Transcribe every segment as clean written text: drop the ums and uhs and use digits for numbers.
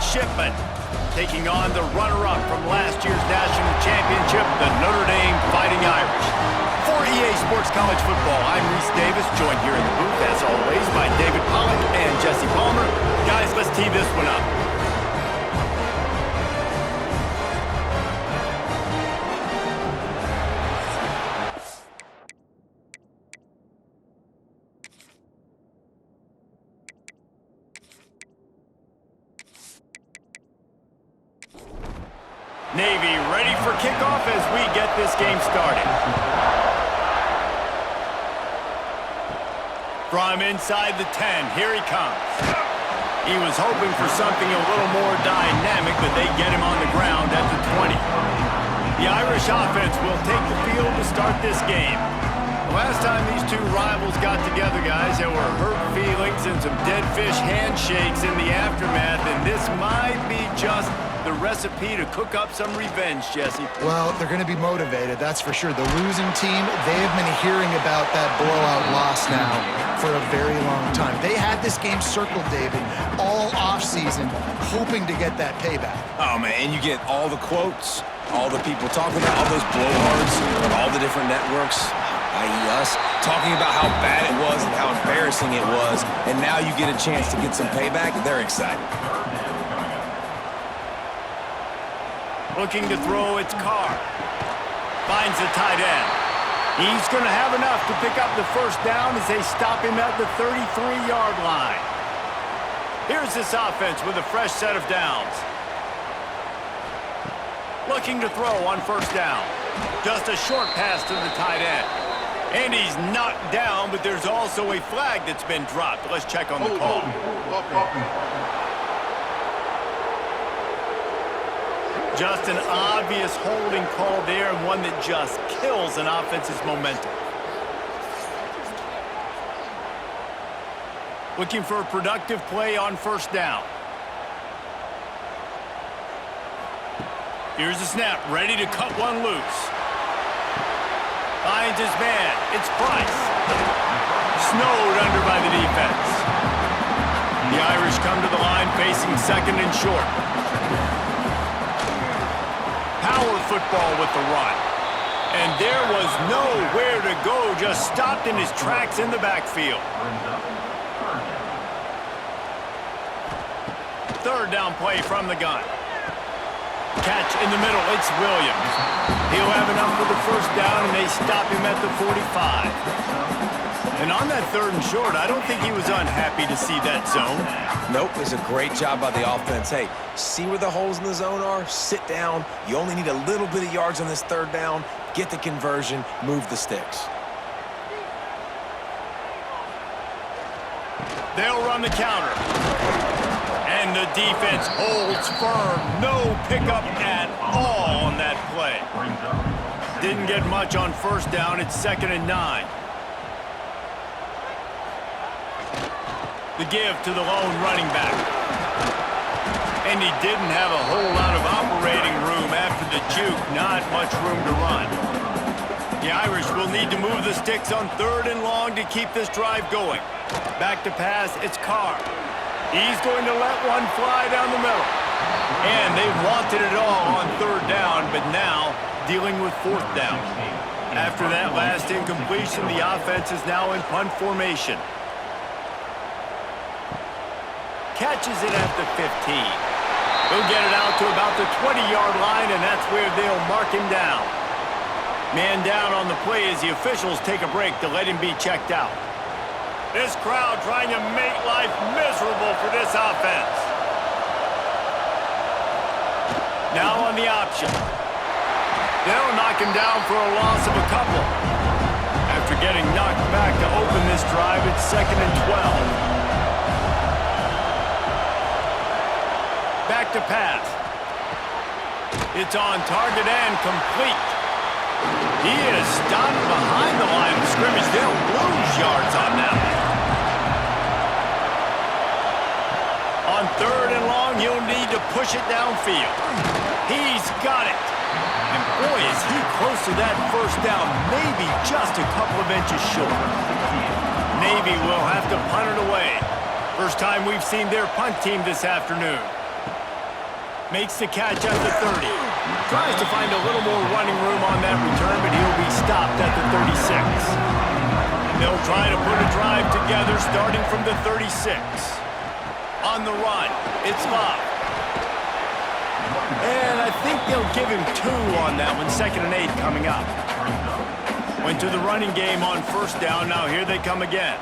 midshipmen, taking on the runner-up from last year's national championship, the Notre Dame Fighting Irish. For EA Sports College Football, I'm Reese Davis, joined here in the booth, as always, by David Pollack and Jesse Palmer. Guys, let's tee this one up. Navy ready for kickoff as we get this game started. From inside the 10, here he comes. He was hoping for something a little more dynamic, but they get him on the ground at the 20. The Irish offense will take the field to start this game. The last time these two rivals got together, guys, there were hurt feelings and some dead fish handshakes in the aftermath, and this might be just the recipe to cook up some revenge, Jesse. Well, they're going to be motivated, that's for sure. The losing team, they have been hearing about that blowout loss now for a very long time. They had this game circled, David, all offseason, hoping to get that payback. Oh, man, and you get all the quotes, all the people talking about all those blowhards, all the different networks, i.e. us, talking about how bad it was and how embarrassing it was, and now you get a chance to get some payback. They're excited. Looking to throw, it's Carr. Finds the tight end. He's going to have enough to pick up the first down as they stop him at the 33-yard line. Here's this offense with a fresh set of downs. Looking to throw on first down. Just a short pass to the tight end. And he's knocked down, but there's also a flag that's been dropped. Let's check on the call. Just an obvious holding call there, and one that just kills an offense's momentum. Looking for a productive play on first down. Here's the snap, ready to cut one loose. Finds his man, it's Price. Snowed under by the defense. The Irish come to the line facing second and short. Power football with the run. And there was nowhere to go, just stopped in his tracks in the backfield. Third down play from the gun. Catch in the middle, it's Williams. He'll have enough for the first down, and they stop him at the 45. And on that third and short, I don't think he was unhappy to see that zone. Nope, it's a great job by the offense. Hey, see where the holes in the zone are? Sit down. You only need a little bit of yards on this third down. Get the conversion, move the sticks. They'll run the counter. And the defense holds firm. No pickup at all on that play. Didn't get much on first down. It's 2nd and 9. The give to the lone running back. And he didn't have a whole lot of operating room after the juke. Not much room to run. The Irish will need to move the sticks on 3rd and long to keep this drive going. Back to pass, it's Carr. He's going to let one fly down the middle. And they wanted it all on 3rd down, but now dealing with 4th down. After that last incompletion, the offense is now in punt formation. Catches it at the 15. He'll get it out to about the 20-yard line, and that's where they'll mark him down. Man down on the play as the officials take a break to let him be checked out. This crowd trying to make life miserable for this offense. Now on the option. They'll knock him down for a loss of a couple. After getting knocked back to open this drive, it's 2nd and 12. Back to pass. It's on target and complete. He is stopped behind the line of scrimmage. They'll lose yards on that one. On 3rd and long, he'll need to push it downfield. He's got it. And boy, is he close to that first down, maybe just a couple of inches short. Navy will have to punt it away. First time we've seen their punt team this afternoon. Makes the catch at the 30. Tries to find a little more running room on that return, but he'll be stopped at the 36. They'll try to put a drive together starting from the 36. On the run, it's Love. And I think they'll give him 2 on that one, 2nd and 8 coming up. Went to the running game on 1st down, now here they come again.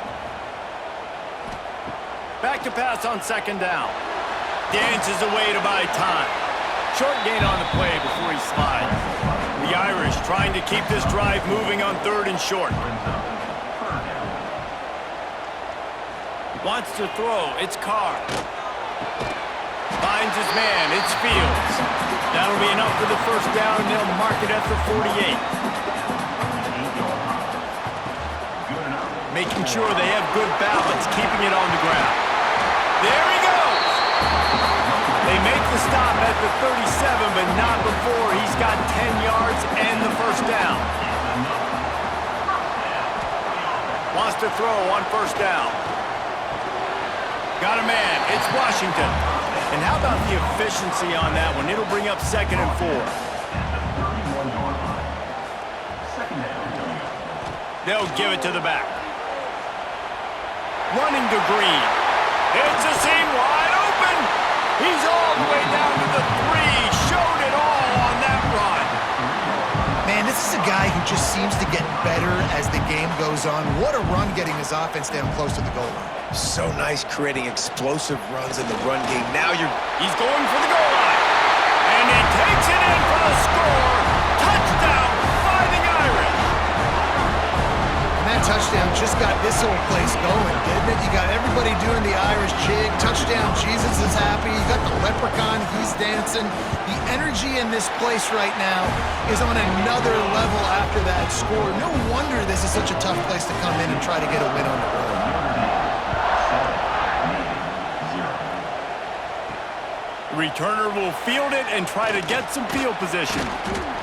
Back to pass on 2nd down. Dances away to buy time. Short gain on the play before he slides. The Irish trying to keep this drive moving on 3rd and short. Wants to throw, it's Carr. Finds his man, it's Fields. That'll be enough for the 1st down, and they'll mark it at the 48. Making sure they have good balance, keeping it on the ground. There he goes! They make the stop at the 37, but not before he's got 10 yards and the 1st down. Wants to throw on 1st down. Got a man, it's Washington. And how about the efficiency on that one? It'll bring up 2nd and 4. They'll give it to the back. Running to Green. It's a seam wide open. He's all the way down to the 3. Showed it all on that run. Man, this is a guy who just seems to get better as the game goes on. What a run getting his offense down close to the goal line. So nice creating explosive runs in the run game. Now He's going for the goal line. And he takes it in for the score. Touchdown, Fighting Irish. And that touchdown just got this whole place going, didn't it? You got everybody doing the Irish jig. Touchdown, Jesus is happy. You got the leprechaun, he's dancing. The energy in this place right now is on another level after that score. No wonder this is such a tough place to come in and try to get a win on the road. Returner will field it and try to get some field position.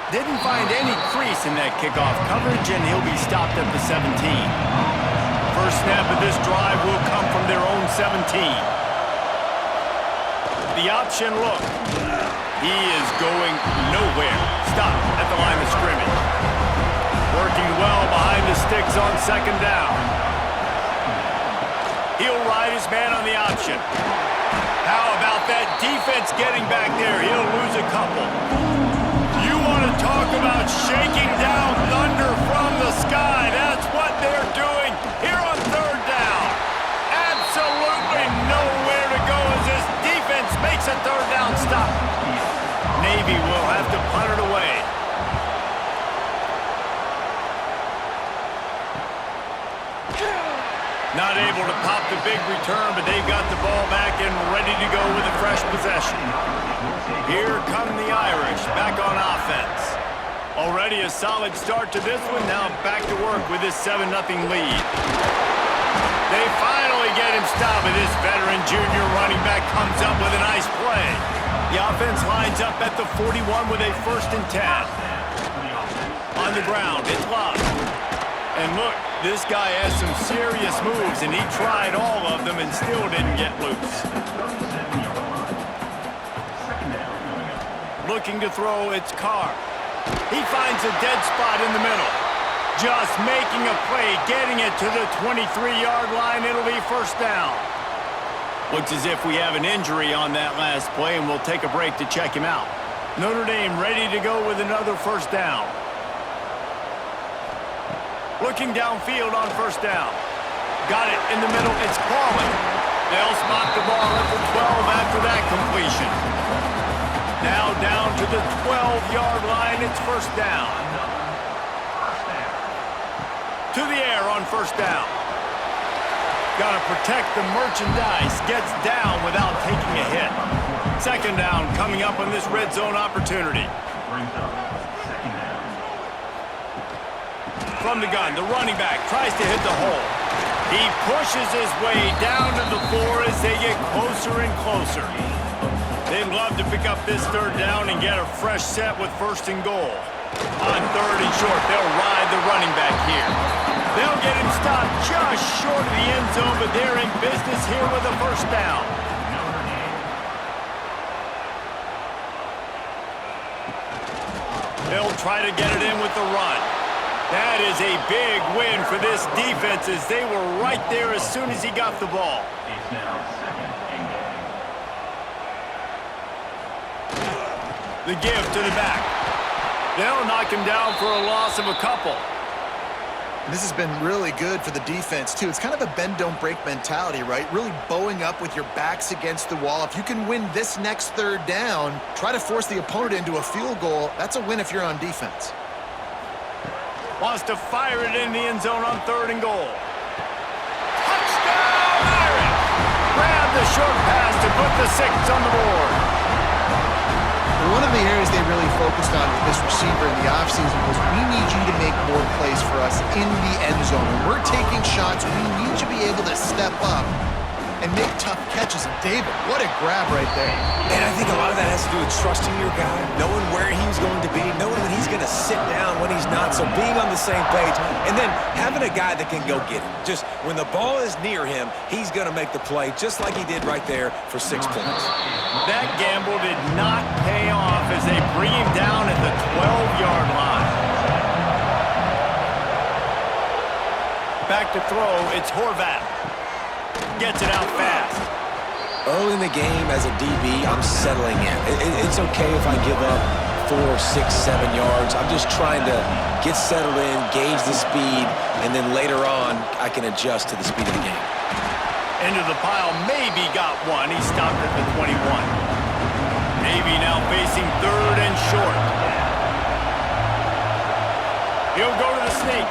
Didn't find any crease in that kickoff coverage, and he'll be stopped at the 17. First snap of this drive will come from their own 17. The option look. He is going nowhere. Stop at the line of scrimmage. Working well behind the sticks on 2nd down. He'll ride his man on the option. How about that defense getting back there? He'll lose a couple. You want to talk about shaking down thunder from the sky. That's what they're doing here on 3rd down. Absolutely nowhere to go as this defense makes a 3rd down stop. Navy will have to punt it away. Not able to pop the big return, but they've got the ball back and ready to go with a fresh possession. Here come the Irish, back on offense. Already a solid start to this one, now back to work with this 7-0 lead. They finally get him stopped, and this veteran junior running back comes up with a nice play. The offense lines up at the 41 with a 1st and 10. On the ground, it's Love. And look, this guy has some serious moves, and he tried all of them and still didn't get loose. Looking to throw, it's Carr. He finds a dead spot in the middle. Just making a play, getting it to the 23-yard line. It'll be 1st down. Looks as if we have an injury on that last play, and we'll take a break to check him out. Notre Dame ready to go with another 1st down. Looking downfield on 1st down. Got it in the middle, it's Crawley. They'll spot the ball at the 12 after that completion. Now down to the 12-yard line, it's 1st down. To the air on 1st down. Got to protect the merchandise, gets down without taking a hit. 2nd down coming up on this red zone opportunity. From the gun, the running back tries to hit the hole. He pushes his way down to the 4 as they get closer and closer. They'd love to pick up this 3rd down and get a fresh set with 1st and goal. On 3rd and short, they'll ride the running back here. They'll get him stopped just short of the end zone, but they're in business here with a 1st down. They'll try to get it in with the run. That is a big win for this defense as they were right there as soon as he got the ball. The give to the back. They'll knock him down for a loss of a couple. This has been really good for the defense, too. It's kind of a bend-don't-break mentality, right? Really bowing up with your backs against the wall. If you can win this next third down, try to force the opponent into a field goal. That's a win if you're on defense. Wants to fire it in the end zone on 3rd and goal. Touchdown, Irish! Grab the short pass to put the 6 on the board. One of the areas they really focused on with this receiver in the offseason was we need you to make more plays for us in the end zone. When we're taking shots, we need you to be able to step up and make tough catches. And David, what a grab right there. And I think a lot of that has to do with trusting your guy, knowing where he's going to be, knowing when he's going to sit down, when he's not, so being on the same page, and then having a guy that can go get him. Just when the ball is near him, he's going to make the play just like he did right there for 6 points. That gamble did not pay off as they bring him down at the 12-yard line. Back to throw, it's Horvath. Gets it out fast. Early in the game as a DB, I'm settling in. It's okay if I give up 4, 6, 7 yards. I'm just trying to get settled in, gauge the speed, and then later on, I can adjust to the speed of the game. Into the pile, maybe got one. He stopped at the 21. Navy now facing 3rd and short. He'll go to the sneak.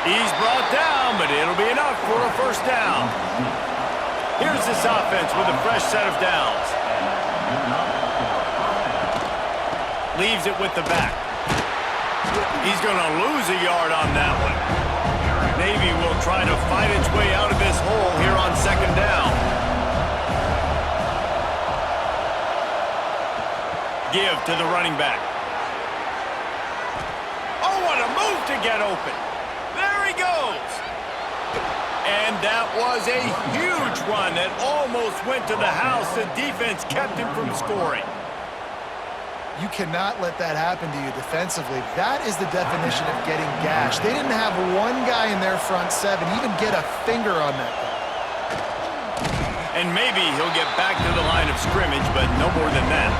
He's brought down, but it'll be enough for a 1st down. Here's this offense with a fresh set of downs. Leaves it with the back. He's going to lose a yard on that one. Navy will try to fight its way out of this hole here on 2nd down. Give to the running back. Oh, what a move to get open. There he goes. And that was a huge run that almost went to the house. The defense kept him from scoring. You cannot let that happen to you defensively. That is the definition of getting gashed. They didn't have one guy in their front 7 even get a finger on that guy. And maybe he'll get back to the line of scrimmage, but no more than that.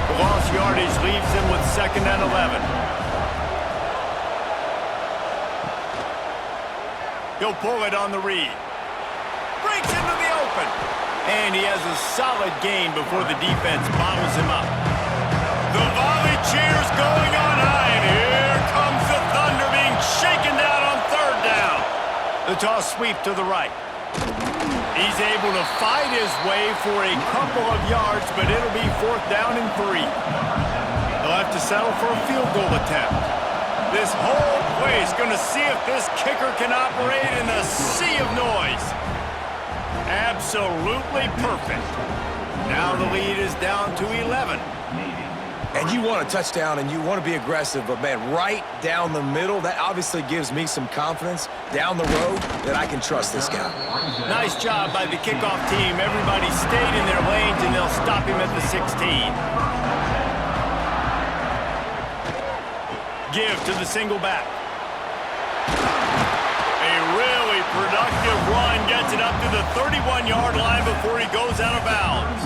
The lost yardage leaves him with 2nd and 11. He'll pull it on the read. Breaks into the open. And he has a solid gain before the defense bottles him up. The volley cheers going on high, and here comes the Thunder being shaken down on 3rd down. The toss sweep to the right. He's able to fight his way for a couple of yards, but it'll be 4th down and 3. They'll have to settle for a field goal attempt. This whole place going to see if this kicker can operate in a sea of noise. Absolutely perfect. Now the lead is down to 11. And you want a touchdown and you want to be aggressive, but man, right down the middle, that obviously gives me some confidence down the road that I can trust this guy. Nice job by the kickoff team. Everybody stayed in their lanes and they'll stop him at the 16. Give to the single back. A really productive run gets it up to the 31-yard line before he goes out of bounds.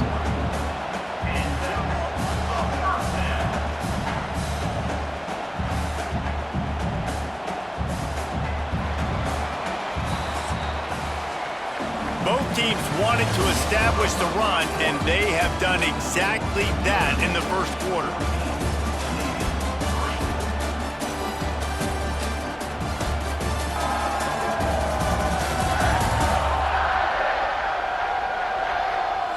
Both teams wanted to establish the run, and they have done exactly that in the 1st quarter.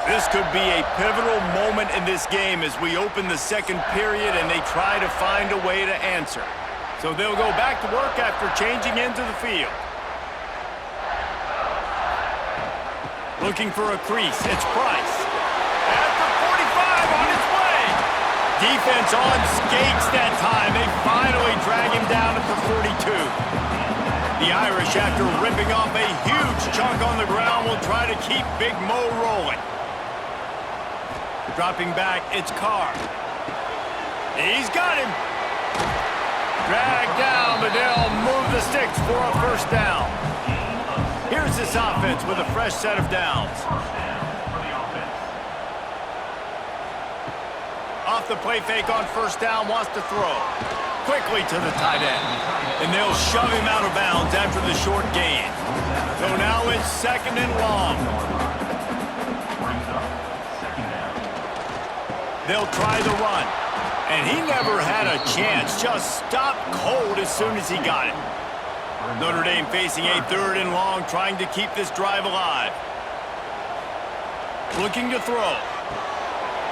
This could be a pivotal moment in this game as we open the 2nd period and they try to find a way to answer. So they'll go back to work after changing into the field. Looking for a crease, it's Price. At the 45 on his way. Defense on skates that time. They finally drag him down at the 42. The Irish, after ripping off a huge chunk on the ground, will try to keep Big Mo rolling. Dropping back, it's Carr. He's got him. Drag down, but they'll move the sticks for a first down. Here's this offense with a fresh set of downs. Off the play fake on first down, wants to throw. Quickly to the tight end. And they'll shove him out of bounds after the short gain. So now it's second and long. They'll try the run. And he never had a chance. Just stopped cold as soon as he got it. Notre Dame facing a third and long, trying to keep this drive alive. Looking to throw.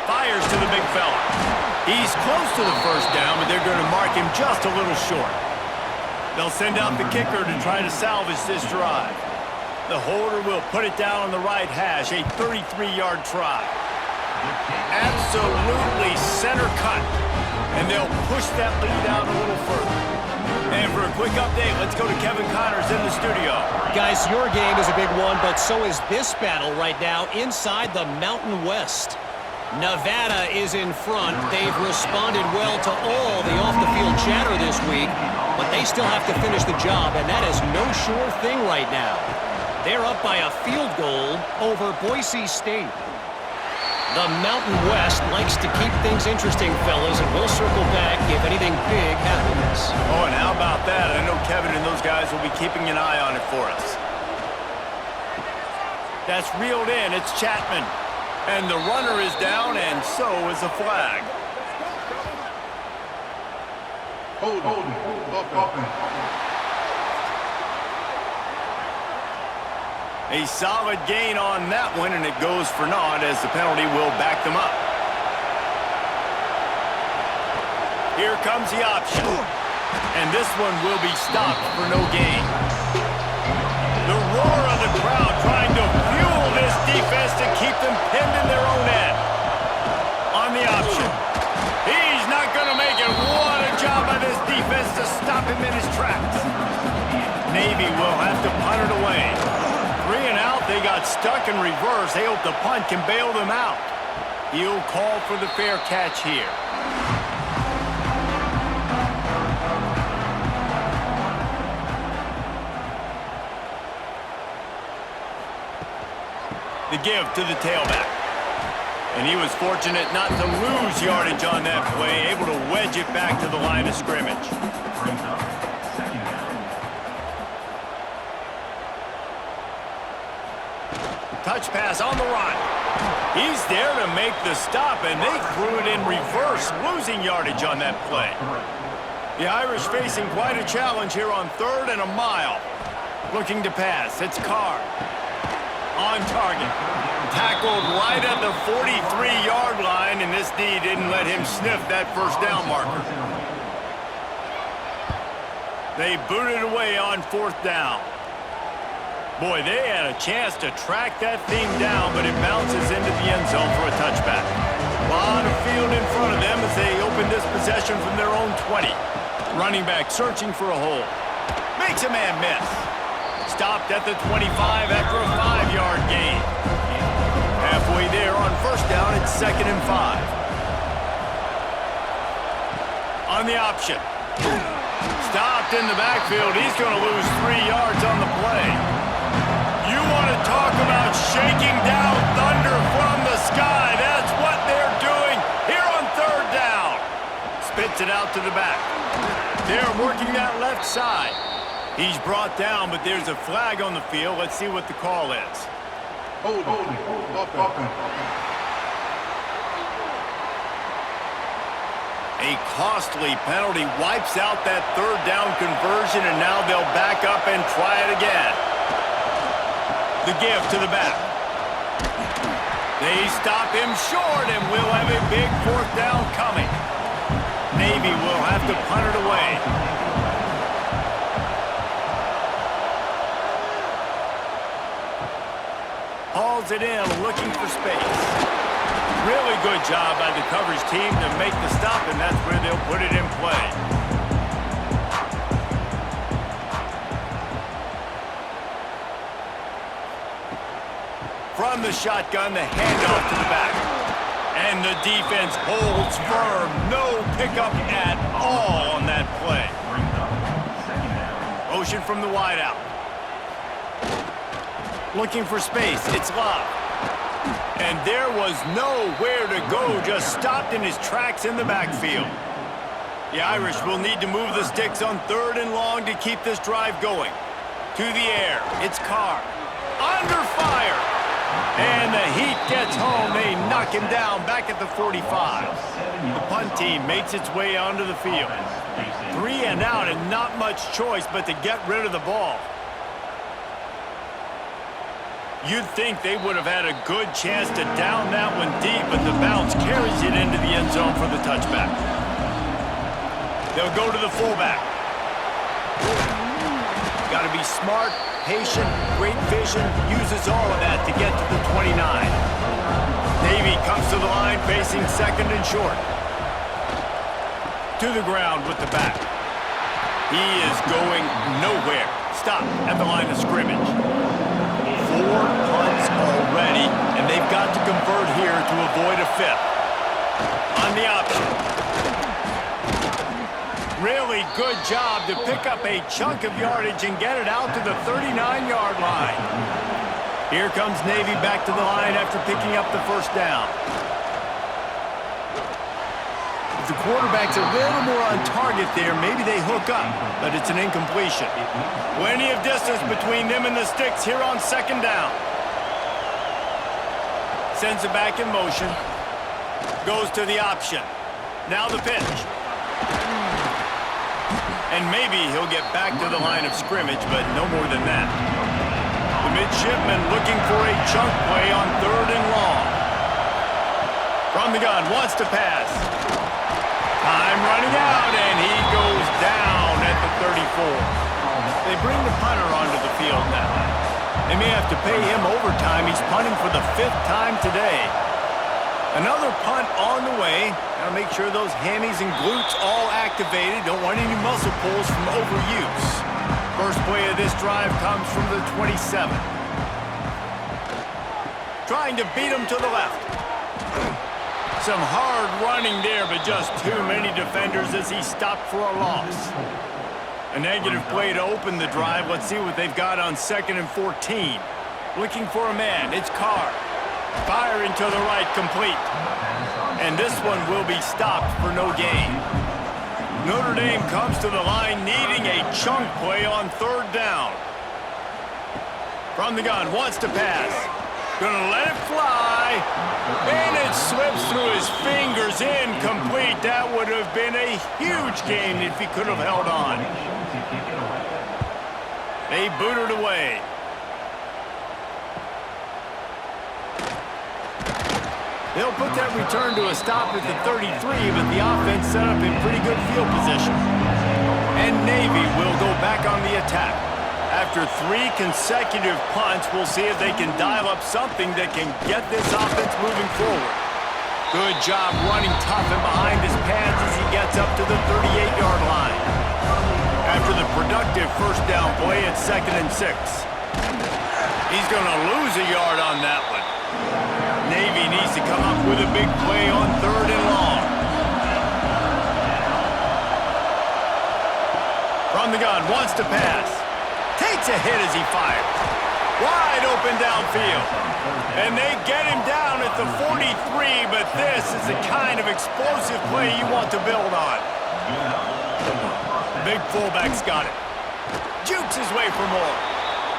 Fires to the big fella. He's close to the first down, but they're going to mark him just a little short. They'll send out the kicker to try to salvage this drive. The holder will put it down on the right hash, a 33-yard try. Absolutely center cut. And they'll push that lead out a little further. And for a quick update, let's go to Kevin Connors in the studio. Guys, your game is a big one, but so is this battle right now inside the Mountain West. Nevada is in front. They've responded well to all the off-the-field chatter this week, but they still have to finish the job, and that is no sure thing right now. They're up by a field goal over Boise State. The Mountain West likes to keep things interesting, fellas, and we'll circle back if anything big happens. Oh, and how about that? I know Kevin and those guys will be keeping an eye on it for us. That's reeled in. It's Chapman. And the runner is down, and so is the flag. Hold on. A solid gain on that one, and it goes for naught as the penalty will back them up. Here comes the option. And this one will be stopped for no gain. The roar of the crowd trying to fuel this defense to keep them pinned in their own end. On the option. He's not going to make it. What a job by this defense to stop him in his tracks. Navy will have to punt it away. 3 and out, they got stuck in reverse. They hope the punt can bail them out. He'll call for the fair catch here. The give to the tailback. And he was fortunate not to lose yardage on that play, able to wedge it back to the line of scrimmage. Touch pass on the run. He's there to make the stop, and they threw it in reverse, losing yardage on that play. The Irish facing quite a challenge here on 3rd and a mile. Looking to pass. It's Carr. On target. Tackled right at the 43-yard line, and this D didn't let him sniff that first down marker. They booted away on 4th down. Boy, they had a chance to track that thing down, but it bounces into the end zone for a touchback. A lot of field in front of them as they open this possession from their own 20. Running back searching for a hole. Makes a man miss. Stopped at the 25 after a 5-yard gain. Halfway there on first down, it's 2nd and 5. On the option. Stopped in the backfield. He's going to lose 3 yards on the play. You want to talk about shaking down thunder from the sky. That's what they're doing here on 3rd down. Spits it out to the back. They're working that left side. He's brought down, but there's a flag on the field. Let's see what the call is. Hold on. A costly penalty wipes out that 3rd down conversion, and now they'll back up and try it again. The give to the back. They stop him short, and we'll have a big 4th down coming. Navy will have to punt it away. Hauls it in, looking for space. Really good job by the coverage team to make the stop, and that's where they'll put it in play. From the shotgun, the handoff to the back. And the defense holds firm. No pickup at all big play. Motion from the wideout. Looking for space. It's Love. And there was nowhere to go. Just stopped in his tracks in the backfield. The Irish will need to move the sticks on 3rd and long to keep this drive going. To the air. It's Carr. Under fire. And the heat gets home. They knock him down back at the 45. The punt team makes its way onto the field. 3 and out and not much choice but to get rid of the ball. You'd think they would have had a good chance to down that one deep, but the bounce carries it into the end zone for the touchback. They'll go to the fullback. Got to be smart, patient, great vision, uses all of that to get to the 29. Navy comes to the line facing 2nd and short. To the ground with the back. He is going nowhere. Stop at the line of scrimmage. 4 punts already, and they've got to convert here to avoid a 5th. On the option. Really good job to pick up a chunk of yardage and get it out to the 39-yard line. Here comes Navy back to the line after picking up the 1st down. If the quarterback's a little more on target there, maybe they hook up, but it's an incompletion. Plenty of distance between them and the sticks here on 2nd down. Sends it back in motion. Goes to the option. Now the pitch. And maybe he'll get back to the line of scrimmage, but no more than that. The midshipman looking for a chunk play on 3rd and long. From the gun, wants to pass. Time running out, and he goes down at the 34. They bring the punter onto the field now. They may have to pay him overtime. He's punting for the 5th time today. Another punt on the way. Gotta make sure those hammies and glutes all activated. Don't want any muscle pulls from overuse. First play of this drive comes from the 27. Trying to beat him to the left. Some hard running there, but just too many defenders as he stopped for a loss. A negative play to open the drive. Let's see what they've got on 2nd and 14. Looking for a man. It's Carr. Firing to the right, complete. And this one will be stopped for no gain. Notre Dame comes to the line needing a chunk play on 3rd down. From the gun, wants to pass. Gonna let it fly. And it slips through his fingers, incomplete. That would have been a huge gain if he could have held on. They boot it away. They'll put that return to a stop at the 33, but the offense set up in pretty good field position. And Navy will go back on the attack. After 3 consecutive punts, we'll see if they can dial up something that can get this offense moving forward. Good job running tough and behind his pads as he gets up to the 38-yard line. After the productive 1st down play, it's 2nd and 6. He's going to lose a yard on that one. Navy needs to come up with a big play on 3rd and long. From the gun, wants to pass. Takes a hit as he fires. Wide open downfield. And they get him down at the 43, but this is the kind of explosive play you want to build on. Big fullback's got it. Jukes his way for more.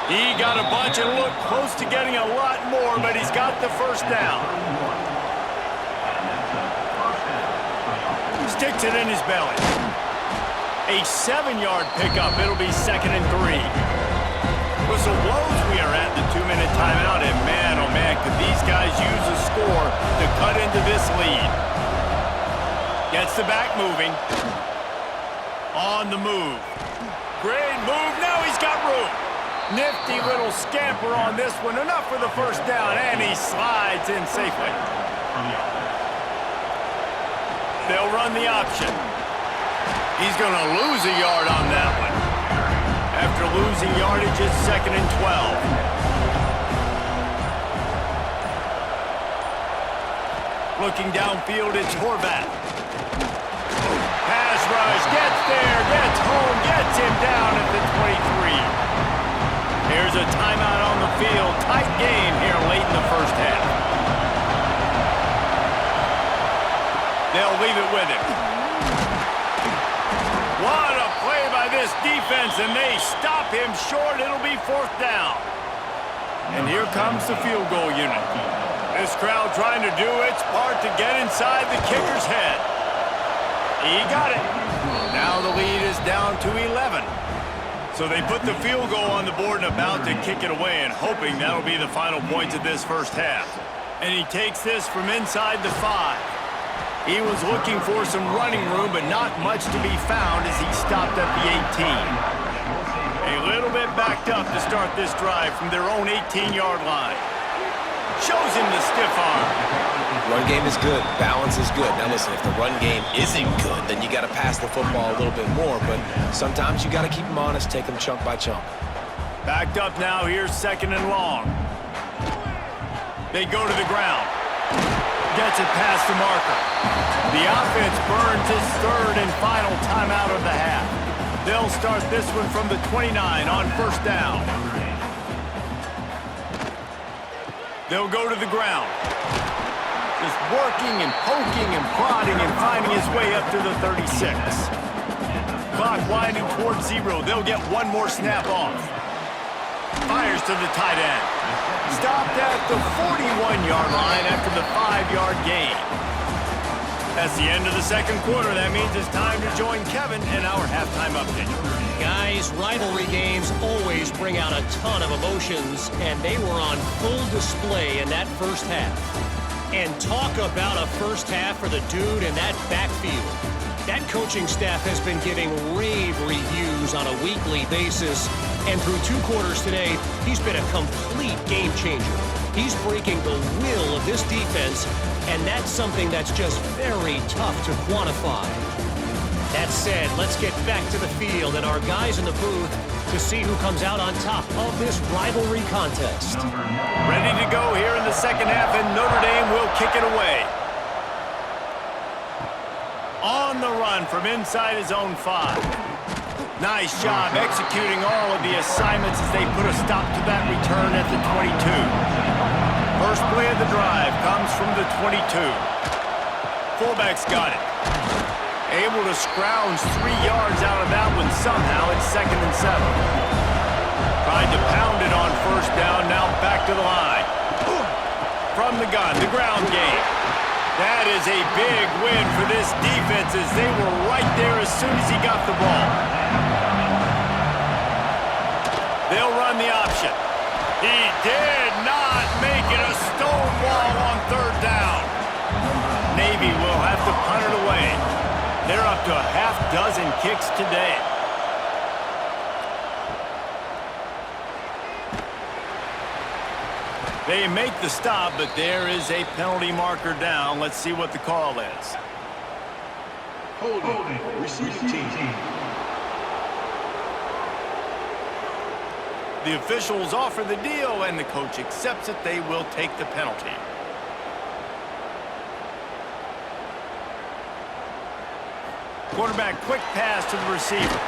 He got a bunch and looked close to getting a lot more, but he's got the 1st down. Sticks it in his belly. A 7-yard pickup. It'll be 2nd and 3. Whistle blows. We are at the 2-minute timeout, and man, oh man, could these guys use a score to cut into this lead. Gets the back moving. On the move. Great move. Now he's got room. Nifty little scamper on this one. Enough for the 1st down, and he slides in safely. They'll run the option. He's going to lose a yard on that one. After losing yardage, it's 2nd and 12. Looking downfield, it's Horvath. Pass rush, gets there, him down at the 23. Here's a timeout on the field. Tight game here late in the first half. They'll leave it with him. What a play by this defense, and they stop him short. It'll be 4th down. And here comes the field goal unit. This crowd trying to do its part to get inside the kicker's head. He got it. Now the lead is down to 11. So they put the field goal on the board and about to kick it away, and hoping that'll be the final points of this first half. And he takes this from inside the 5. He was looking for some running room, but not much to be found as he stopped at the 18. A little bit backed up to start this drive from their own 18-yard line. Shows him the stiff arm. Run game is good. Balance is good. Now listen, if the run game isn't good, then you got to pass the football a little bit more. But sometimes you got to keep them honest, take them chunk by chunk. Backed up now. Here's 2nd and long. They go to the ground. Gets it past the marker. The offense burns its 3rd and final timeout of the half. They'll start this one from the 29 on 1st down. They'll go to the ground. Just working and poking and prodding and finding his way up to the 36. Clock winding towards 0. They'll get one more snap off. Fires to the tight end. Stopped at the 41-yard line after the 5-yard gain. That's the end of the 2nd quarter. That means it's time to join Kevin in our halftime update. Guys, rivalry games always bring out a ton of emotions, and they were on full display in that first half. And talk about a first half for the dude in that backfield. That coaching staff has been giving rave reviews on a weekly basis, and through 2 quarters today, he's been a complete game changer. He's breaking the will of this defense, and that's something that's just very tough to quantify. That said, let's get back to the field and our guys in the booth to see who comes out on top of this rivalry contest. Ready to go here in the 2nd half, and Notre Dame will kick it away. On the run from inside his own 5. Nice job executing all of the assignments as they put a stop to that return at the 22. First play of the drive comes from the 22. Fullback's got it. Able to scrounge 3 yards out of that one somehow. It's 2nd and 7. Tried to pound it on 1st down, now back to the line. From the gun, the ground game. That is a big win for this defense as they were right there as soon as he got the ball. They'll run the option. He did not make it a stonewall on 3rd down. Navy will have to punt it away. They're up to a half-dozen kicks today. They make the stop, but there is a penalty marker down. Let's see what the call is. Holding. Receiving team. The officials offer the deal, and the coach accepts it. They will take the penalty. Quarterback quick pass to the receiver.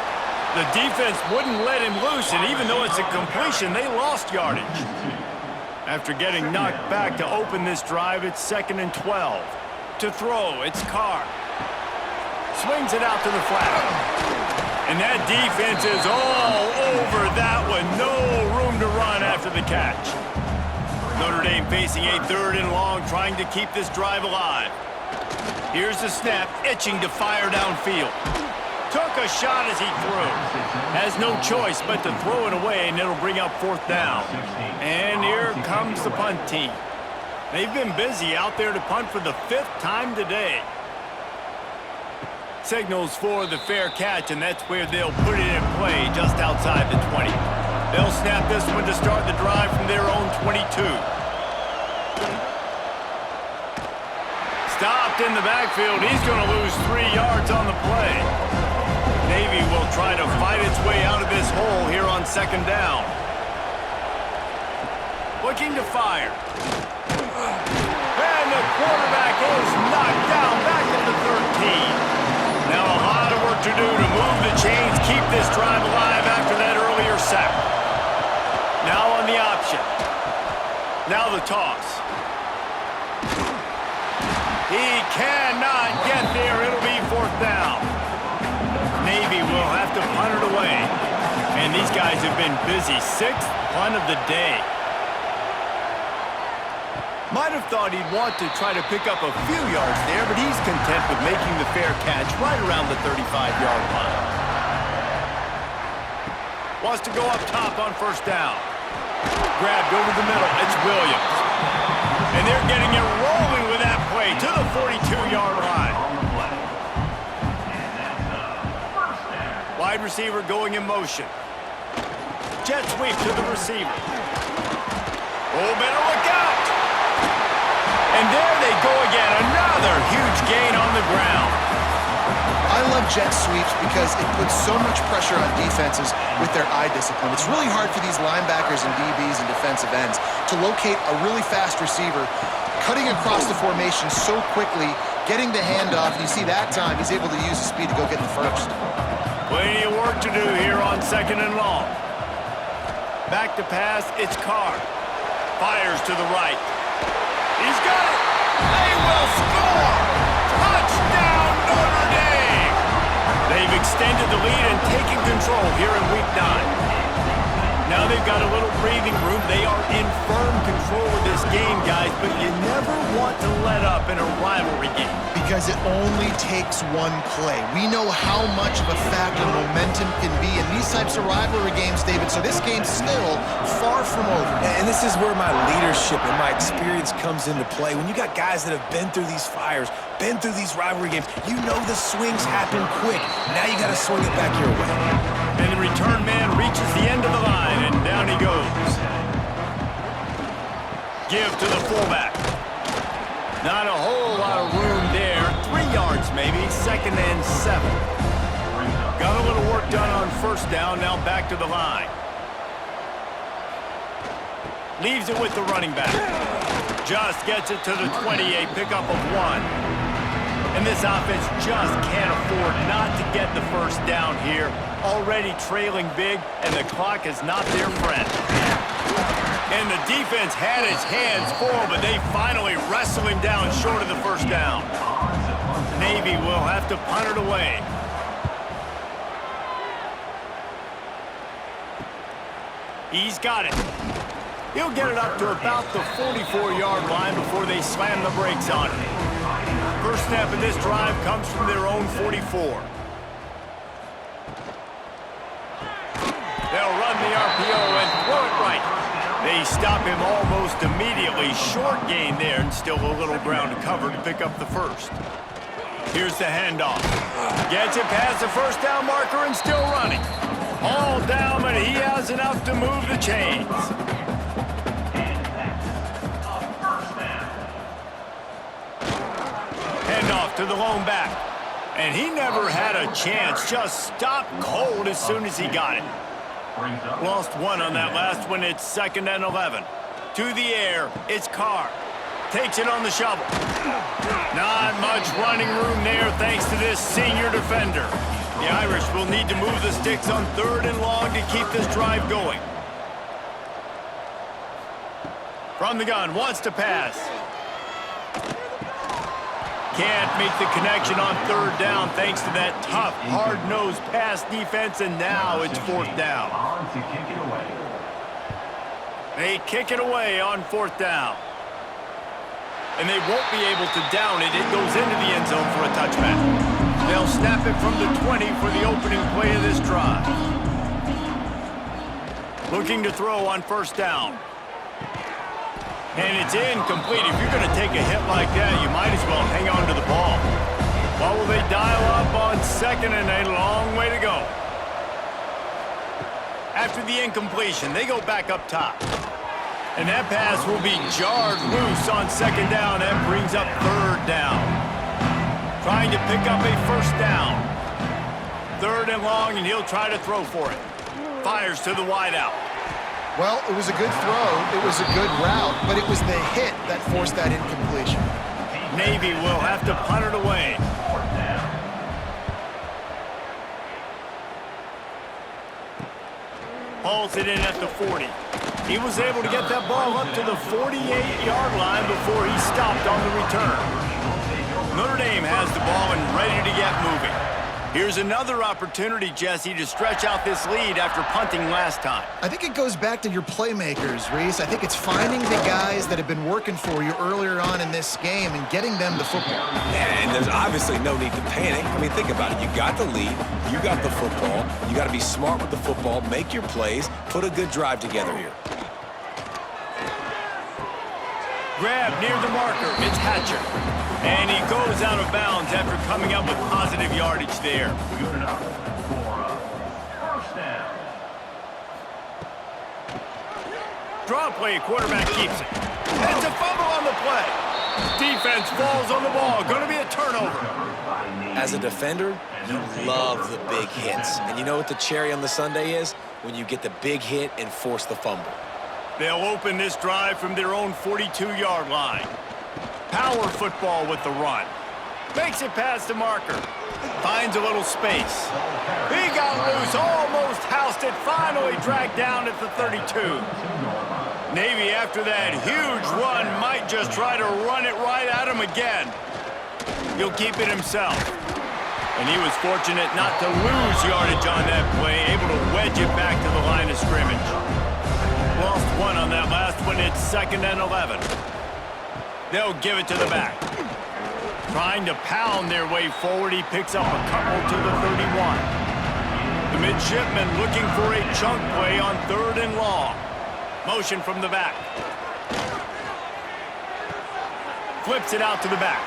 The defense wouldn't let him loose, and even though it's a completion, they lost yardage. After getting knocked back to open this drive, it's 2nd and 12. To throw, it's Carr. Swings it out to the flat. And that defense is all over that one. No room to run after the catch. Notre Dame facing a 3rd and long, trying to keep this drive alive. Here's the snap, itching to fire downfield. Took a shot as he threw. Has no choice but to throw it away, and it'll bring up 4th down. And here comes the punt team. They've been busy out there to punt for the 5th time today. Signals for the fair catch, and that's where they'll put it in play just outside the 20. They'll snap this one to start the drive from their own 22. Stopped in the backfield. He's going to lose 3 yards on the play. Navy will try to fight its way out of this hole here on 2nd down. Looking to fire. And the quarterback is knocked down back at the 13. Now a lot of work to do to move the chains, keep this drive alive after that earlier sack. Now on the option. Now the toss. He cannot get there. It'll be 4th down. Navy will have to punt it away. And these guys have been busy. 6th punt of the day. Might have thought he'd want to try to pick up a few yards there, but he's content with making the fair catch right around the 35-yard line. Wants to go up top on 1st down. Grabbed over the middle. It's Williams. And they're getting it rolling with that play to the 42-yard line. Wide receiver going in motion. Jet sweep to the receiver. Oh, better look out. And there they go again. Another huge gain on the ground. I love jet sweeps because it puts so much pressure on defenses with their eye discipline. It's really hard for these linebackers and DBs and defensive ends to locate a really fast receiver, cutting across the formation so quickly, getting the handoff. You see that time, he's able to use his speed to go get the first. Plenty of work to do here on 2nd and long. Back to pass, it's Carr. Fires to the right. He's got it. They will score. Touchdown, Notre Dame. They've extended the lead and taken control here in Week 9. Now they've got a little breathing room. They are in firm control of this game, guys, but you never want to let up in a rivalry game. Because it only takes one play. We know how much of a factor momentum can be in these types of rivalry games, David, so this game's still far from over. And this is where my leadership and my experience comes into play. When you got guys that have been through these fires, been through these rivalry games, you know the swings happen quick. Now you got to swing it back your way. And the return man reaches the end of the line, and down he goes. Give to the fullback. Not a whole lot of room there. 3 yards maybe, 2nd and 7. Got a little work done on 1st down, now back to the line. Leaves it with the running back. Just gets it to the 28, pickup of 1. And this offense just can't afford not to get the 1st down here. Already trailing big, and the clock is not their friend. And the defense had its hands full, but they finally wrestle him down short of the 1st down. Navy will have to punt it away. He's got it. He'll get it up to about the 44-yard line before they slam the brakes on it. First snap of this drive comes from their own 44. They'll run the RPO and throw it right. They stop him almost immediately. Short gain there, and still a little ground to cover to pick up the 1st. Here's the handoff. Gets it past the 1st down marker and still running. All down, but he has enough to move the chains. Handoff to the lone back. And he never had a chance. Just stopped cold as soon as he got it. Lost 1 on that last one. It's 2nd and 11. To the air, it's Carr. Takes it on the shovel. Not much running room there thanks to this senior defender. The Irish will need to move the sticks on 3rd and long to keep this drive going. From the gun, wants to pass. Can't make the connection on 3rd down thanks to that tough, hard-nosed pass defense, and now it's 4th down. They kick it away on 4th down. And they won't be able to down it. It goes into the end zone for a touchback. They'll snap it from the 20 for the opening play of this drive. Looking to throw on 1st down. And it's incomplete. If you're going to take a hit like that, you might as well hang on to the ball. What will they dial up on 2nd and a long way to go? After the incompletion, they go back up top. And that pass will be jarred loose on 2nd down. That brings up 3rd down. Trying to pick up a 1st down. 3rd and long, and he'll try to throw for it. Fires to the wideout. Well, it was a good throw, it was a good route, but it was the hit that forced that incompletion. Navy will have to punt it away. Hauls it in at the 40. He was able to get that ball up to the 48-yard line before he stopped on the return. Notre Dame has the ball and ready to get moving. Here's another opportunity, Jesse, to stretch out this lead after punting last time. I think it goes back to your playmakers, Reese. I think it's finding the guys that have been working for you earlier on in this game and getting them the football. Yeah, and there's obviously no need to panic. I mean, think about it. You got the lead. You got the football. You got to be smart with the football, make your plays, put a good drive together here. Grab near the marker. It's Hatcher. And he goes out of bounds after coming up with positive yardage there. Good enough for a first down. Draw play, quarterback keeps it. It's a fumble on the play. Defense falls on the ball. Going to be a turnover. As a defender, you love the big hits. And you know what the cherry on the sundae is? When you get the big hit and force the fumble. They'll open this drive from their own 42-yard line. Power football with the run. Makes it past the marker. Finds a little space. He got loose, almost housed it, finally dragged down at the 32. Navy, after that huge run, might just try to run it right at him again. He'll keep it himself. And he was fortunate not to lose yardage on that play, able to wedge it back to the line of scrimmage. Lost one on that last one. It's 2nd and 11. They'll give it to the back. Trying to pound their way forward, he picks up a couple to the 31. The midshipman looking for a chunk play on 3rd and long. Motion from the back. Flips it out to the back.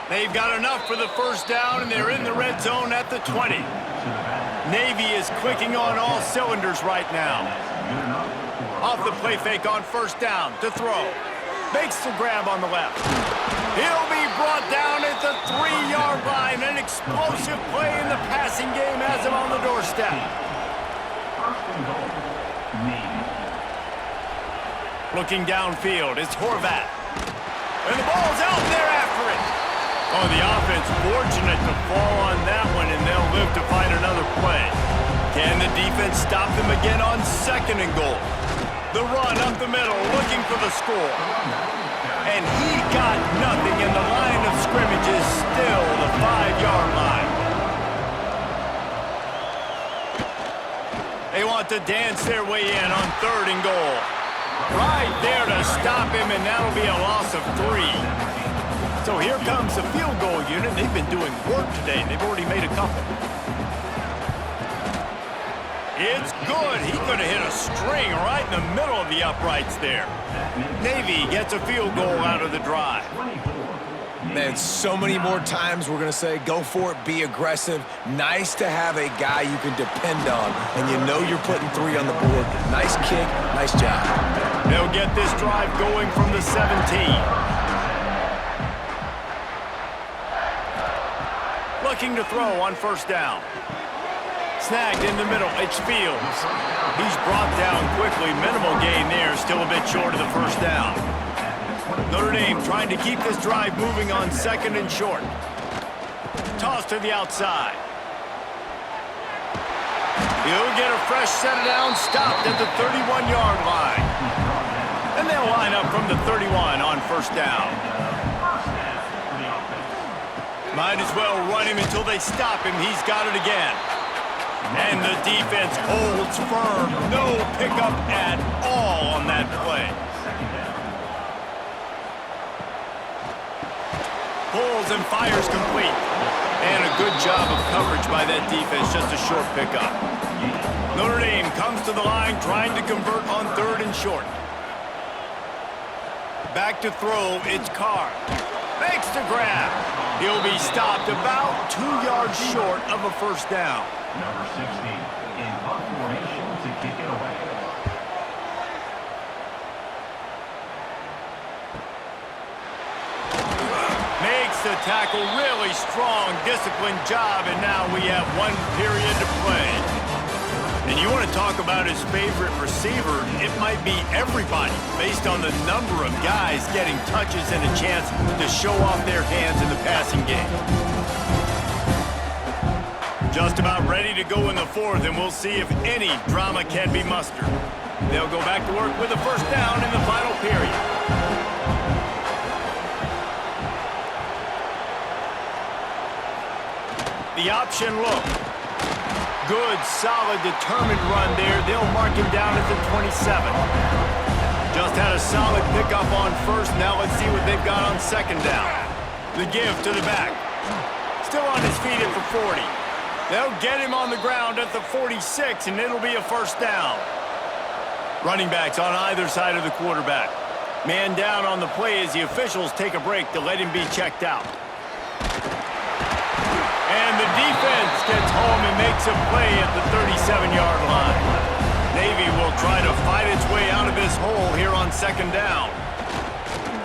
They've got enough for the first down, and they're in the red zone at the 20. Navy is clicking on all cylinders right now. Off the play fake on 1st down to throw. Makes the grab on the left. He'll be brought down at the 3-yard line. An explosive play in the passing game has him on the doorstep. Looking downfield, it's Horvath. And the ball's out there after it. Oh, the offense fortunate to fall on that one, and they'll live to find another play. Can the defense stop them again on 2nd and goal? The run up the middle, looking for the score. And he got nothing, and the line of scrimmage is still the 5-yard line. They want to dance their way in on 3rd and goal. Right there to stop him, and that'll be a loss of 3. So here comes the field goal unit. They've been doing work today. They've already made a couple. It's good. He could have hit a string right in the middle of the uprights there. Navy gets a field goal out of the drive. Man, so many more times we're going to say, go for it, be aggressive. Nice to have a guy you can depend on, and you know you're putting 3 on the board. Nice kick, nice job. They'll get this drive going from the 17. Looking to throw on 1st down. Snagged in the middle, it's Fields. He's brought down quickly. Minimal gain there, still a bit short of the 1st down. Notre Dame trying to keep this drive moving on 2nd and short. Toss to the outside. He'll get a fresh set it down, stopped at the 31-yard line. And they'll line up from the 31 on 1st down. Might as well run him until they stop him. He's got it again. And the defense holds firm. No pickup at all on that play. Pulls and fires complete. And a good job of coverage by that defense. Just a short pickup. Notre Dame comes to the line trying to convert on 3rd and short. Back to throw. It's Carr. Makes the grab. He'll be stopped about 2 yards short of a 1st down. Number 60 in punt formation to kick it away. Makes the tackle, really strong, disciplined job, and now we have 1 period to play. And you want to talk about his favorite receiver, it might be everybody, based on the number of guys getting touches and a chance to show off their hands in the passing game. Just about ready to go in the fourth, and we'll see if any drama can be mustered. They'll go back to work with a first down in the final period. The option look. Good, solid, determined run there. They'll mark him down at the 27. Just had a solid pickup on first. Now let's see what they've got on second down. The give to the back. Still on his feet at the 40. They'll get him on the ground at the 46, and it'll be a first down. Running backs on either side of the quarterback. Man down on the play as the officials take a break to let him be checked out. And the defense gets home and makes a play at the 37-yard line. Navy will try to fight its way out of this hole here on second down.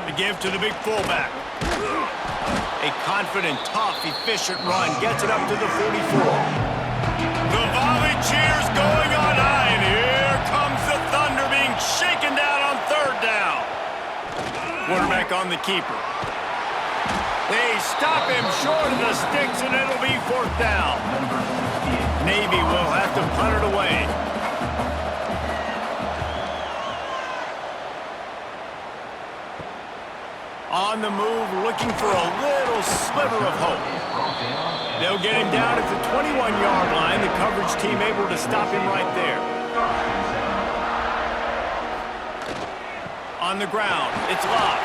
The give to the big fullback. A confident, tough, efficient run gets it up to the 44. The volley cheers going on high, and here comes the Thunder being shaken down on third down. Quarterback on the keeper. They stop him short of the sticks, and it'll be fourth down. Navy will have to punt it away. On the move, looking for a little sliver of hope. They'll get him down at the 21-yard line. The coverage team able to stop him right there. On the ground, it's Locke.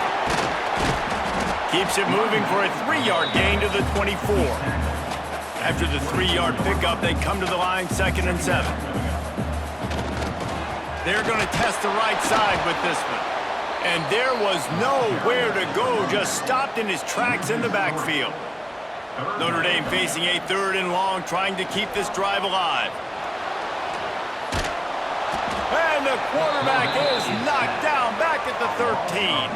Keeps it moving for a 3-yard gain to the 24. After the 3-yard pickup, they come to the line, 2nd and 7. They're going to test the right side with this one. And there was nowhere to go, just stopped in his tracks in the backfield. Notre Dame facing a 3rd and long, trying to keep this drive alive. And the quarterback is knocked down back at the 13.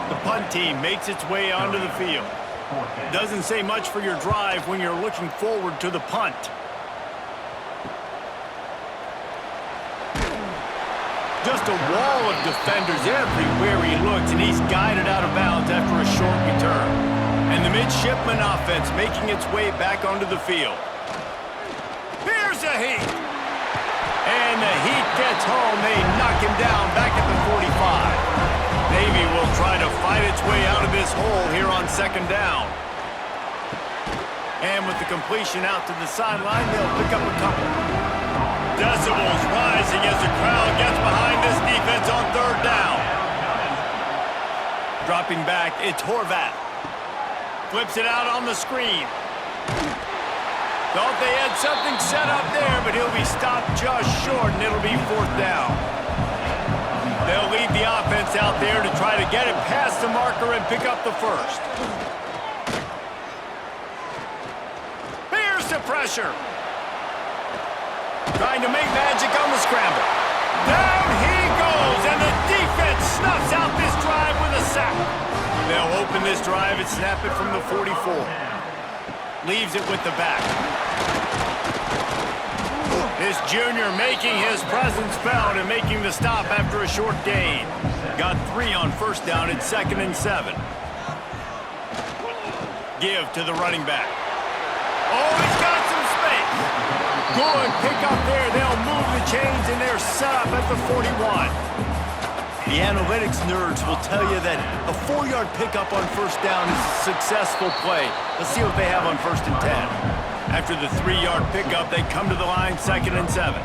The punt team makes its way onto the field. Doesn't say much for your drive when you're looking forward to the punt. Just a wall of defenders everywhere he looks, and he's guided out of bounds after a short return. And the midshipman offense making its way back onto the field. Here's a heat. And the heat gets home. They knock him down back at the 45. Navy will try to fight its way out of this hole here on second down. And with the completion out to the sideline, they'll pick up a couple. Decibels rising as the crowd gets behind this defense on third down. Dropping back, it's Horvat. Flips it out on the screen. Thought they had something set up there, but he'll be stopped just short, and it'll be fourth down. They'll lead the offense out there to try to get it past the marker and pick up the first. Here's the pressure. Trying to make magic on the scramble. Down he goes, and the defense snuffs out this drive with a sack. They'll open this drive and snap it from the 44. Leaves it with the back. This junior making his presence felt and making the stop after a short gain. Got 3 on first down at 2nd and 7. Give to the running back. Oh, he's got some space. Good pick up there. They'll move the chains, and they're set up at the 41. The analytics nerds will tell you that a 4-yard pickup on first down is a successful play. Let's see what they have on 1st and 10. After the 3-yard pickup, they come to the line, 2nd and 7.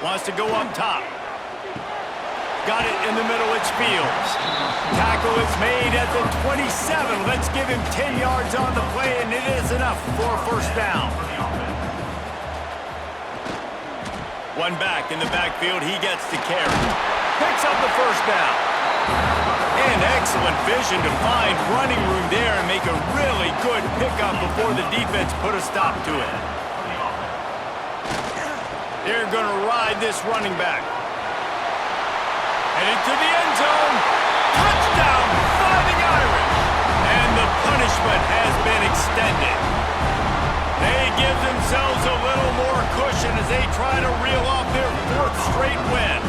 Wants to go up top. Got it in the middle, it's Fields. Tackle is made at the 27. Let's give him 10 yards on the play, and it is enough for a first down. One back in the backfield, he gets to carry. Picks up the first down. And excellent vision to find running room there and make a really good pickup before the defense put a stop to it. They're going to ride this running back. Headed to the end zone. Touchdown, Fighting Irish. And the punishment has been extended. They give themselves a little more cushion as they try to reel off their 4th straight win.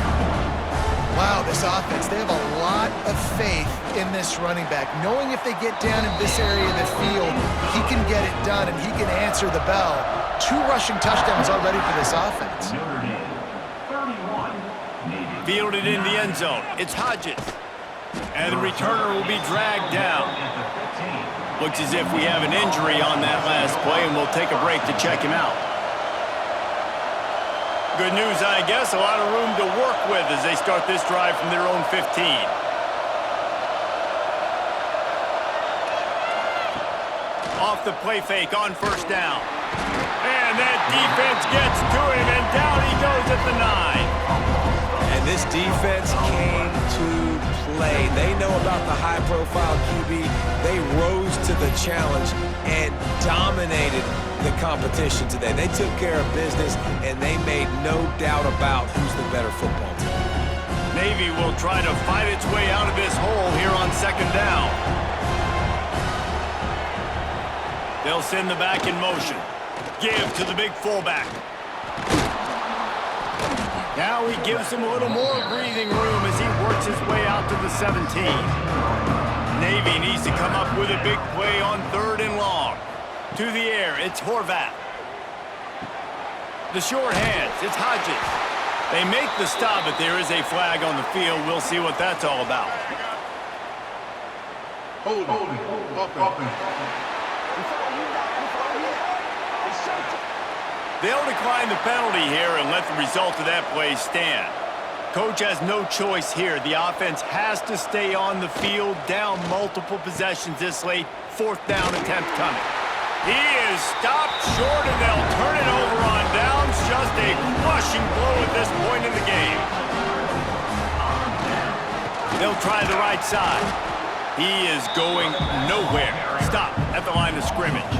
Wow, this offense, they have a lot of faith in this running back. Knowing if they get down in this area of the field, he can get it done and he can answer the bell. 2 rushing touchdowns already for this offense. Notre Dame, 31. Navy. Fielded in the end zone. It's Hodges. And the returner will be dragged down. Looks as if we have an injury on that last play, and we'll take a break to check him out. Good news, I guess. A lot of room to work with as they start this drive from their own 15. Off the play fake on first down. And that defense gets to him, and down he goes at the 9. And this defense came to play. They know about the high-profile QB. They rose to the challenge and dominated the competition today. They took care of business, and they made no doubt about who's the better football team. Navy will try to fight its way out of this hole here on second down. They'll send the back in motion. Give to the big fullback. Now he gives him a little more breathing room as he works his way out to the 17. Navy needs to come up with a big play on 3rd and long. To the air, it's Horvath. The short hands, it's Hodges. They make the stop, but there is a flag on the field. We'll see what that's all about. They'll decline the penalty here and let the result of that play stand. Coach has no choice here. The offense has to stay on the field, down multiple possessions this late. 4th down attempt coming. He is stopped short, and they'll turn it over on downs. Just a crushing blow at this point in the game. They'll try the right side. He is going nowhere. Stop at the line of scrimmage.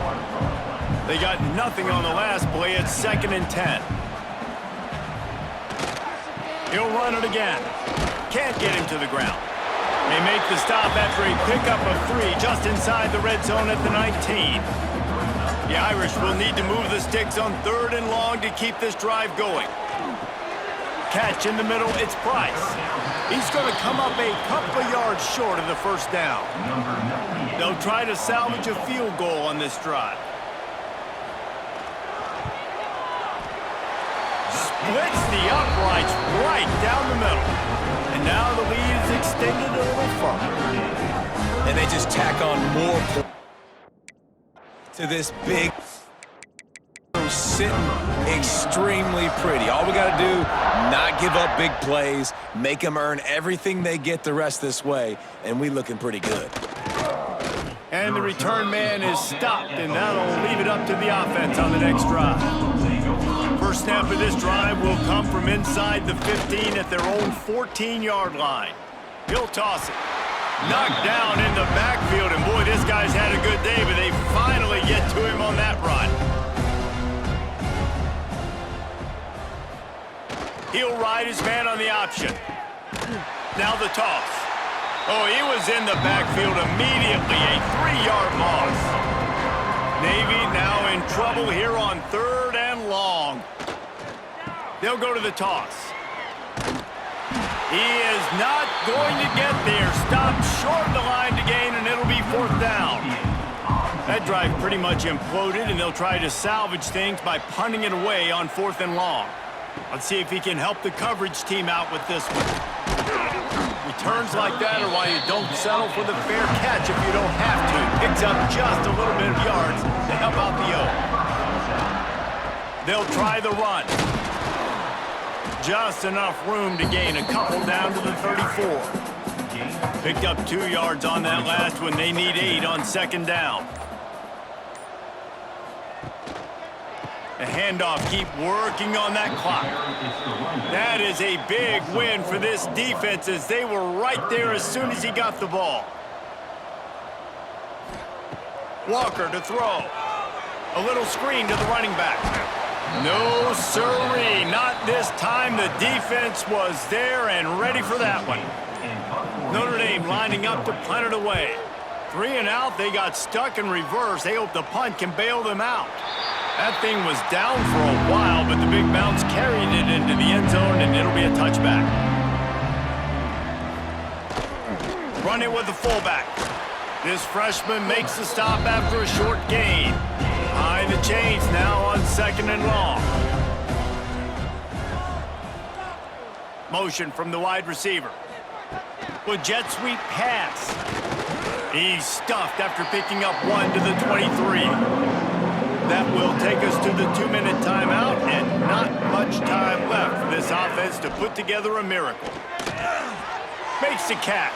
They got nothing on the last play. It's 2nd and 10. He'll run it again. Can't get him to the ground. They make the stop after a pickup of 3 just inside the red zone at the 19. The Irish will need to move the sticks on 3rd and long to keep this drive going. Catch in the middle, it's Price. He's going to come up a couple of yards short of the 1st down. They'll try to salvage a field goal on this drive. Splits the uprights right down the middle. And now the lead is extended a little further. And they just tack on more to this big, sitting extremely pretty. All we got to do, not give up big plays, make them earn everything they get the rest this way, and we looking pretty good. And the return man is stopped, and that'll leave it up to the offense on the next drive. First snap of this drive will come from inside the 15 at their own 14-yard line. He'll toss it. Knocked down in the backfield, and boy, this guy's had a good day, but they finally get to him on that run. He'll ride his man on the option. Now the toss. Oh, he was in the backfield immediately, a 3-yard loss. Navy now in trouble here on 3rd and long. They'll go to the toss. He is not going to get there. Stopped short of the line to gain, and it'll be 4th down. That drive pretty much imploded, and they'll try to salvage things by punting it away on 4th and long. Let's see if he can help the coverage team out with this one. Returns like that are why you don't settle for the fair catch if you don't have to. Picks up just a little bit of yards to help out the O. They'll try the run. Just enough room to gain a couple down to the 34. Picked up 2 yards on that last one. They need 8 on 2nd down. The handoff, keep working on that clock. That is a big win for this defense as they were right there as soon as he got the ball. Walker to throw. A little screen to the running back. No sirree, not this time. The defense was there and ready for that one. Notre Dame lining up to punt it away. 3 and out, they got stuck in reverse. They hope the punt can bail them out. That thing was down for a while, but the big bounce carried it into the end zone, and it'll be a touchback. Run it with the fullback. This freshman makes the stop after a short gain. Behind the chains now on 2nd and long. Motion from the wide receiver. With jet sweep pass. He's stuffed after picking up 1 to the 23. That will take us to the 2-minute timeout, and not much time left for this offense to put together a miracle. Makes the catch.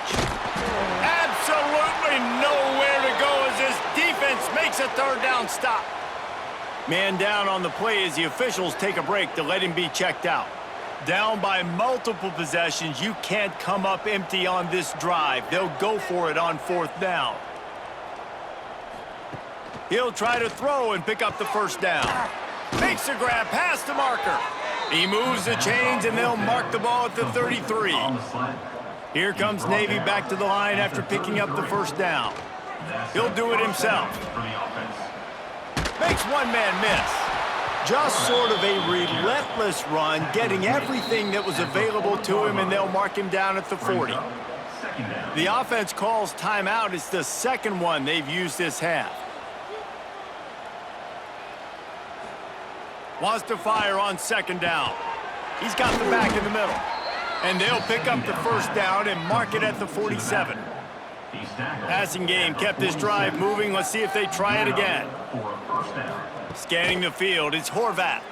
Absolutely nowhere to go as this defense makes a 3rd down stop. Man down on the play as the officials take a break to let him be checked out. Down by multiple possessions, you can't come up empty on this drive. They'll go for it on 4th down. He'll try to throw and pick up the 1st down. Makes the grab past the marker. He moves the chains, and they'll mark the ball at the 33. Here comes Navy back to the line after picking up the 1st down. He'll do it himself. Makes one man miss. Just sort of a relentless run, getting everything that was available to him, and they'll mark him down at the 40. The offense calls timeout. It's the 2nd one they've used this half. Wants to fire on 2nd down. He's got the back in the middle. And they'll pick up the 1st down and mark it at the 47. Passing game kept this drive moving. Let's see if they try it again. Scanning the field, it's Horvath.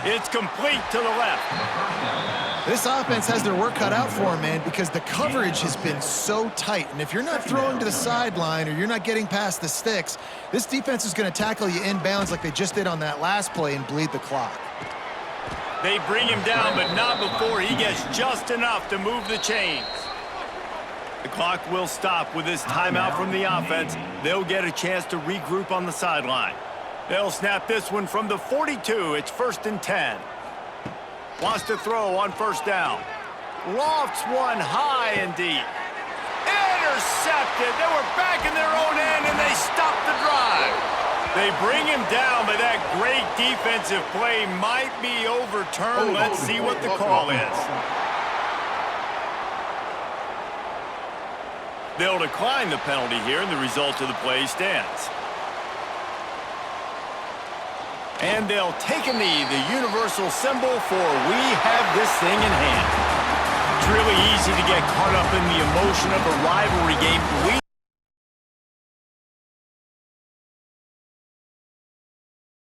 It's complete to the left. This offense has their work cut out for them, man, because the coverage has been so tight. And if you're not throwing to the sideline or you're not getting past the sticks, this defense is going to tackle you inbounds like they just did on that last play and bleed the clock. They bring him down, but not before he gets just enough to move the chains. The clock will stop with this timeout from the offense. They'll get a chance to regroup on the sideline. They'll snap this one from the 42. It's 1st and 10. Wants to throw on 1st down. Lofts one high and deep. Intercepted. They were back in their own end, and they stopped the drive. They bring him down, but that great defensive play might be overturned. Let's see what the call is. They'll decline the penalty here, and the result of the play stands. And they'll take a knee, the universal symbol for we have this thing in hand. It's really easy to get caught up in the emotion of a rivalry game. We